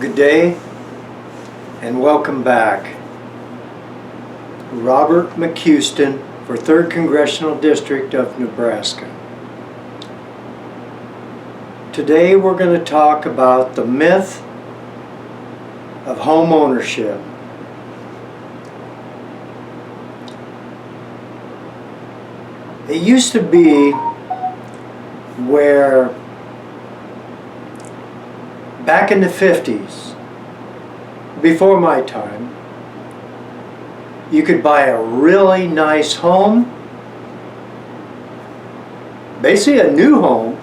Good day and welcome back. Robert McHuston for 3rd Congressional District of Nebraska. Today we're going to talk about the myth of home ownership. It used to be where back in the 50s, before my time, you could buy a really nice home, basically a new home,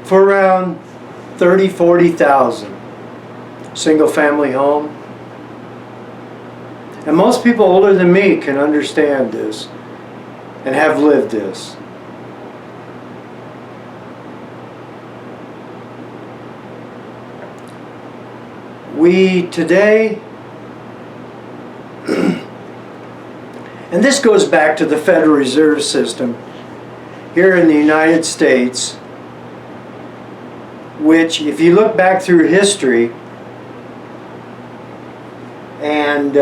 for around $30,000-$40,000. Single family home. And most people older than me can understand this and have lived this. We today, and this goes back to the Federal Reserve System here in the United States, which if you look back through history and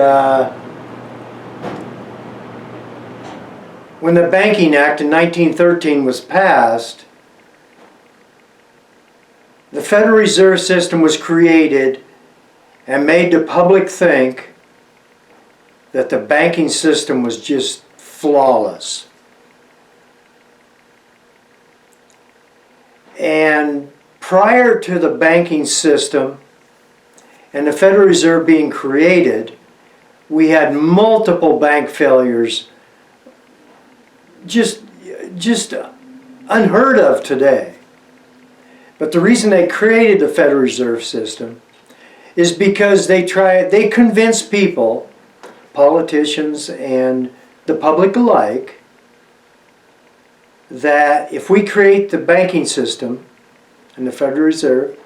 when the Banking Act in 1913 was passed, the Federal Reserve System was created and made the public think that the banking system was just flawless. And prior to the banking system and the Federal Reserve being created, we had multiple bank failures, just unheard of today. But the reason they created the Federal Reserve System is because they convinced people, politicians and the public alike, that if we create the banking system and the Federal Reserve,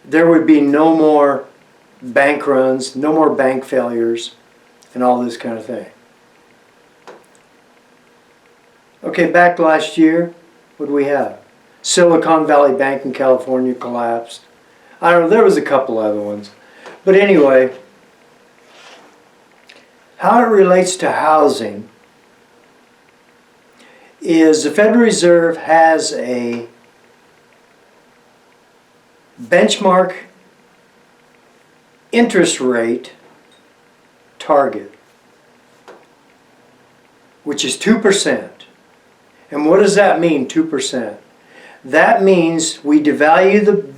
there would be no more bank runs, no more bank failures, and all this kind of thing. Okay, back last year, what do we have? Silicon Valley Bank in California collapsed. I don't know, there was a couple other ones. But anyway, how it relates to housing is the Federal Reserve has a benchmark interest rate target, which is 2%. And what does that mean, 2%? That means we devalue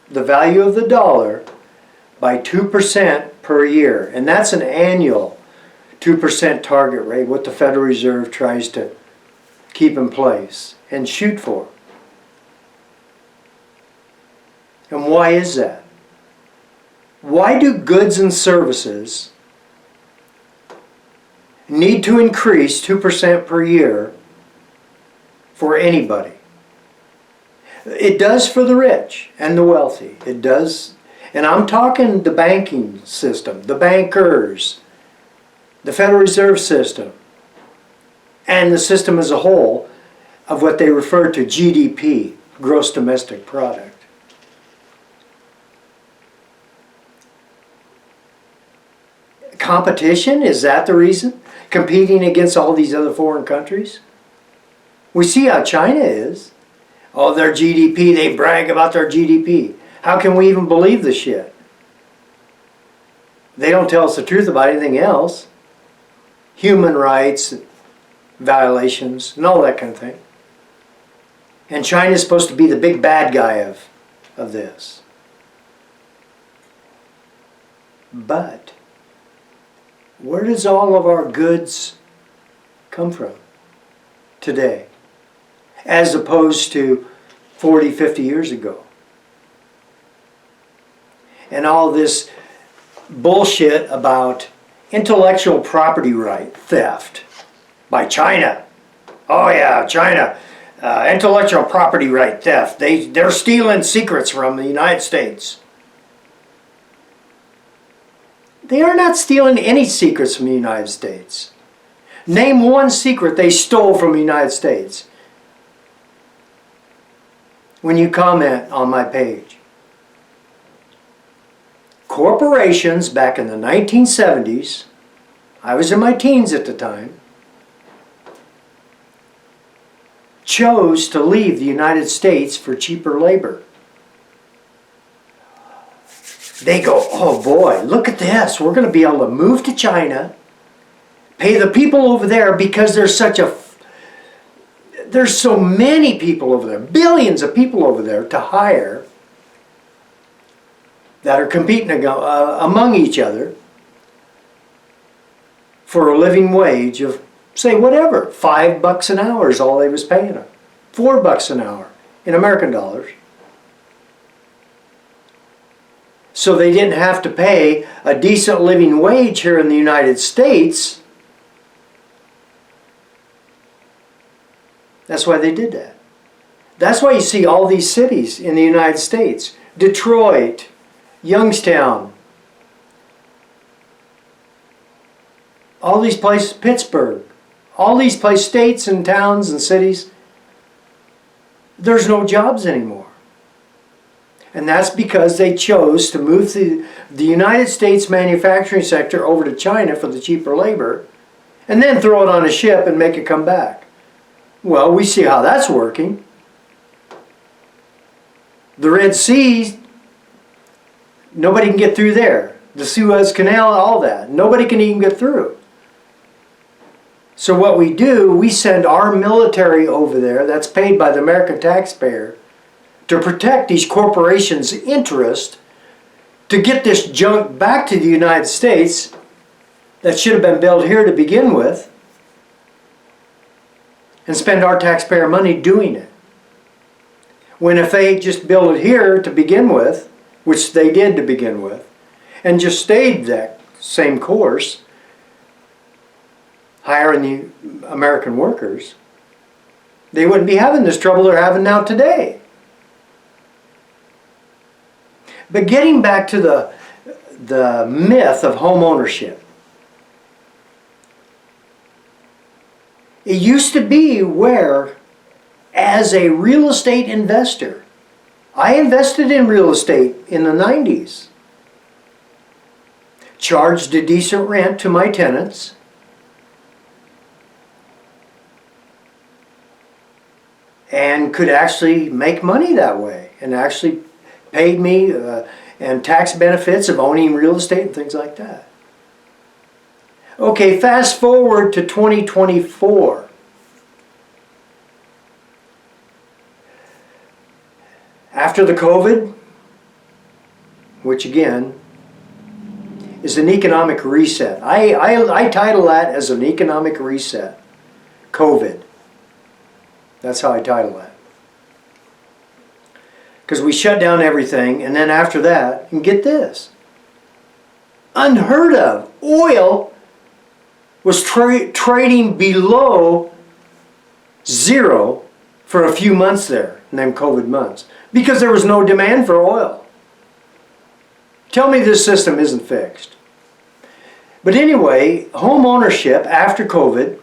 the value of the dollar by 2% per year. And that's an annual 2% target rate, what the Federal Reserve tries to keep in place and shoot for. And why is that? Why do goods and services need to increase 2% per year for anybody? It does for the rich and the wealthy. It does. And I'm talking the banking system, the bankers, the Federal Reserve System, and the system as a whole of what they refer to GDP, Gross Domestic Product. Competition, is that the reason? Competing against all these other foreign countries? We see how China is. Oh, their GDP, they brag about their GDP. How can we even believe this shit? They don't tell us the truth about anything else. Human rights violations and all that kind of thing. And China's supposed to be the big bad guy of this. But where does all of our goods come from today, as opposed to 40, 50 years ago? And all this bullshit about intellectual property right theft by China. Oh yeah, China, intellectual property right theft. They're stealing secrets from the United States. They are not stealing any secrets from the United States. Name one secret they stole from the United States. when you comment on my page. Corporations back in the 1970s, I was in my teens at the time, chose to leave the United States for cheaper labor. They go, oh boy, look at this. We're going to be able to move to China, pay the people over there because there's so many people over there, billions of people over there to hire that are competing among each other for a living wage of, say, whatever, $5 an hour is all they was paying them. $4 an hour in American dollars. So they didn't have to pay a decent living wage here in the United States. That's why they did that. That's why you see all these cities in the United States. Detroit, Youngstown, all these places, Pittsburgh, all these places, states and towns and cities, there's no jobs anymore. And that's because they chose to move the United States manufacturing sector over to China for the cheaper labor, and then throw it on a ship and make it come back. Well, we see how that's working. The Red Sea, nobody can get through there. The Suez Canal, all that. Nobody can even get through. So what we do, we send our military over there, that's paid by the American taxpayer, to protect these corporations' interest, to get this junk back to the United States that should have been built here to begin with, and spend our taxpayer money doing it. When if they just built it here to begin with, which they did to begin with, and just stayed that same course, hiring the American workers, they wouldn't be having this trouble they're having now today. But getting back to the myth of home ownership. It used to be where, as a real estate investor, I invested in real estate in the 90s. Charged a decent rent to my tenants. And could actually make money that way. And actually paid me and tax benefits of owning real estate and things like that. Okay, fast forward to 2024. After the COVID, which again is an economic reset. I title that as an economic reset. COVID. That's how I title that. Because we shut down everything, and then after that, and get this, unheard of, oil was trading below zero for a few months there, in them COVID months, because there was no demand for oil. Tell me this system isn't fixed. But anyway, home ownership after COVID,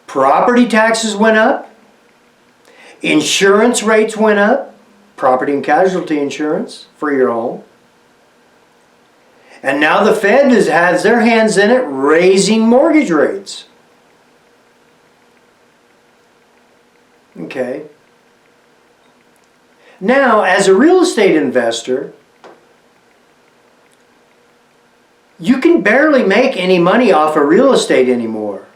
property taxes went up, insurance rates went up, property and casualty insurance for your home. And now the Fed has their hands in it, raising mortgage rates. Okay. Now, as a real estate investor, you can barely make any money off of real estate anymore.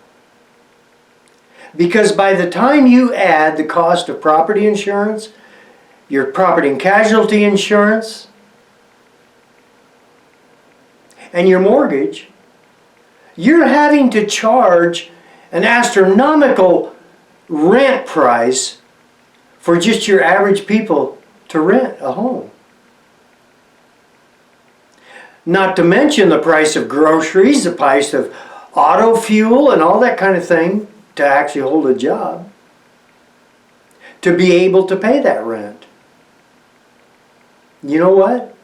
Because by the time you add the cost of property insurance, your property and casualty insurance, and your mortgage, you're having to charge an astronomical rent price for just your average people to rent a home. Not to mention the price of groceries, the price of auto fuel and all that kind of thing to actually hold a job, to be able to pay that rent. You know what?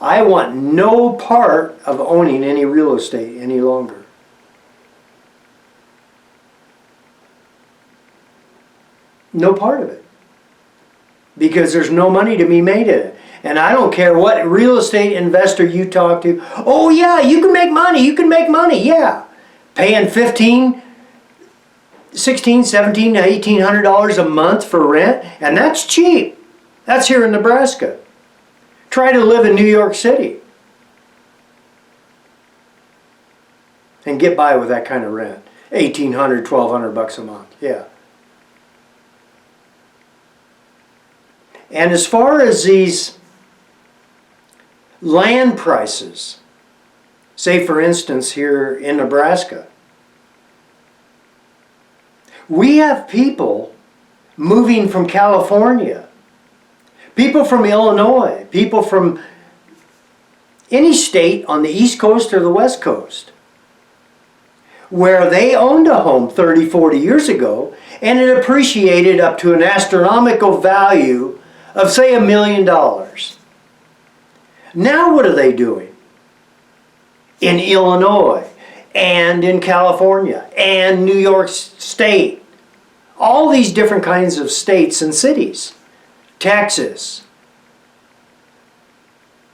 I want no part of owning any real estate any longer. No part of it. because there's no money to be made in it. And I don't care what real estate investor you talk to. Oh yeah, you can make money, you can make money, yeah. Paying $16, $17, $1,800 a month for rent, and that's cheap. That's here in Nebraska. Try to live in New York City and get by with that kind of rent. $1,800, $1,200 a month, yeah. And as far as these land prices, say for instance here in Nebraska, we have people moving from California, people from Illinois, people from any state on the East Coast or the West Coast, where they owned a home 30, 40 years ago, and it appreciated up to an astronomical value of, say, $1 million. Now what are they doing? In Illinois, and in California, and New York State, all these different kinds of states and cities, Texas,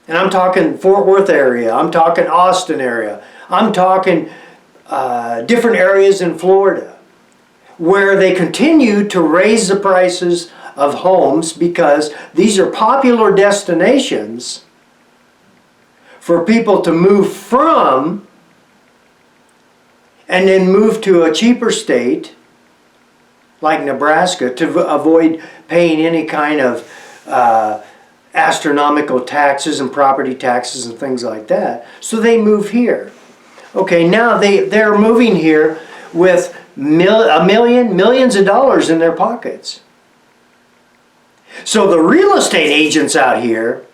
and I'm talking Fort Worth area, I'm talking Austin area, I'm talking different areas in Florida, where they continue to raise the prices of homes because these are popular destinations for people to move from and then move to a cheaper state like Nebraska to avoid paying any kind of astronomical taxes and property taxes and things like that. So they move here. Okay, now they're moving here with millions of dollars in their pockets. So the real estate agents out here,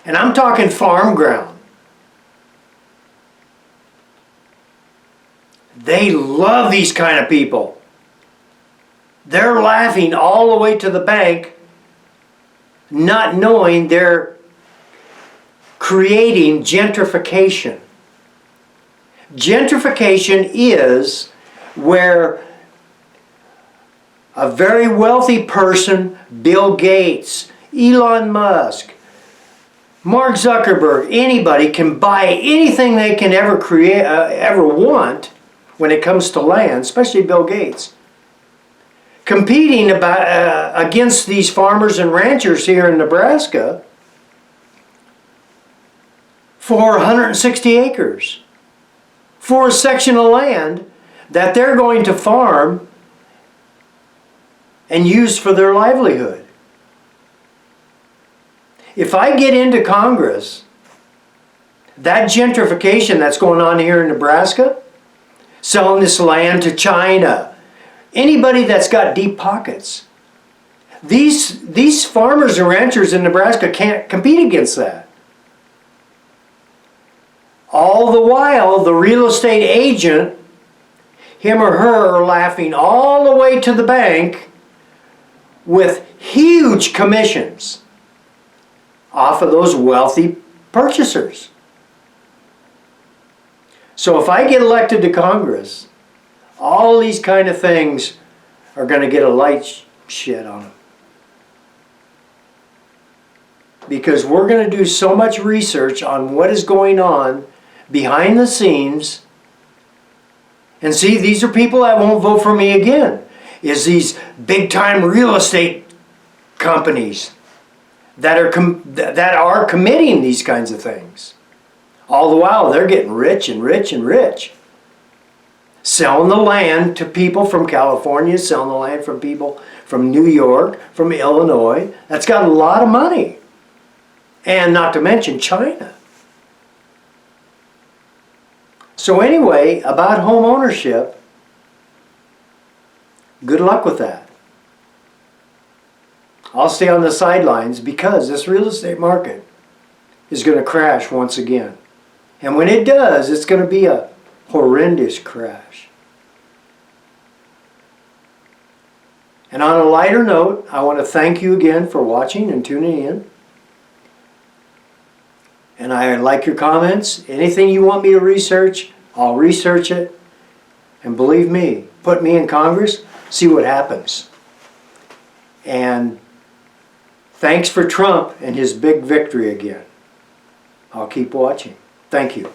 and I'm talking farm ground, they love these kind of people. They're laughing all the way to the bank, not knowing they're creating gentrification. Gentrification is where a very wealthy person, Bill Gates, Elon Musk, Mark Zuckerberg, anybody can buy anything they can ever create, ever want when it comes to land, especially Bill Gates. Competing against these farmers and ranchers here in Nebraska for 160 acres for a section of land that they're going to farm and use for their livelihood. If I get into Congress, that gentrification that's going on here in Nebraska, selling this land to China, anybody that's got deep pockets, these farmers and ranchers in Nebraska can't compete against that. All the while, the real estate agent, him or her, are laughing all the way to the bank with huge commissions off of those wealthy purchasers. So if I get elected to Congress, all these kind of things are going to get a light shed on them. Because we're going to do so much research on what is going on behind the scenes. And see, these are people that won't vote for me again. Is these big-time real estate companies that are committing these kinds of things. All the while, they're getting rich and rich and rich. Selling the land to people from California, selling the land from people from New York, from Illinois. That's got a lot of money. And not to mention China. So anyway, about home ownership, good luck with that. I'll stay on the sidelines because this real estate market is going to crash once again. And when it does, it's going to be a horrendous crash. And on a lighter note, I want to thank you again for watching and tuning in. And I like your comments. Anything you want me to research, I'll research it. And believe me, put me in Congress, see what happens. And thanks for Trump and his big victory again. I'll keep watching. Thank you.